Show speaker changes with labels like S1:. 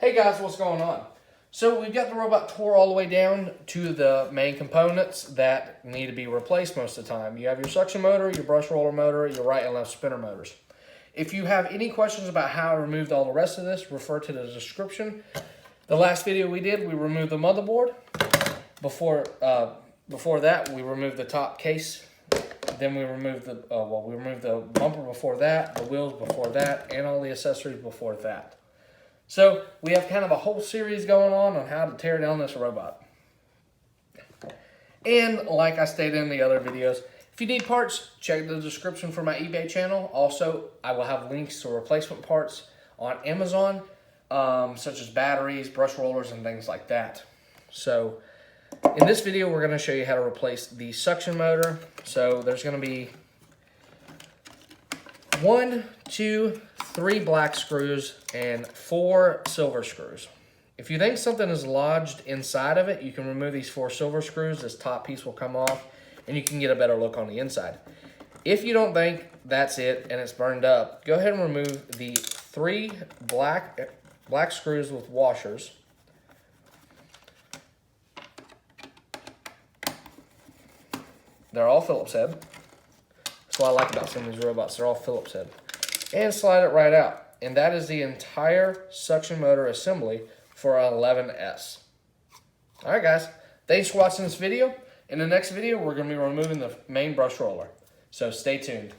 S1: Hey guys, what's going on? So we've got the robot tore all the way down to the main components that need to be replaced most of the time. You have your suction motor, your brush roller motor, your right and left spinner motors. If you have any questions about how I removed all the rest of this, refer to the description. The last video we did, we removed the motherboard. Before that, we removed the top case. Then we removed the bumper before that, the wheels before that, and all the accessories before that. So we have kind of a whole series going on how to tear down this robot. And like I stated in the other videos, if you need parts, check the description for my eBay channel. Also, I will have links to replacement parts on Amazon, such as batteries, brush rollers, and things like that. So in this video, we're going to show you how to replace the suction motor. So there's going to be 1, 2, 3 black screws and 4 silver screws. If you think something is lodged inside of it, you can remove these 4 silver screws. This top piece will come off and you can get a better look on the inside. If you don't think that's it and it's burned up, go ahead and remove the 3 black screws with washers. They're all Phillips head. That's what I like about some of these robots. They're all Phillips head. And slide it right out. And that is the entire suction motor assembly for an 11S. Alright guys, thanks for watching this video. In the next video, we're going to be removing the main brush roller. So stay tuned.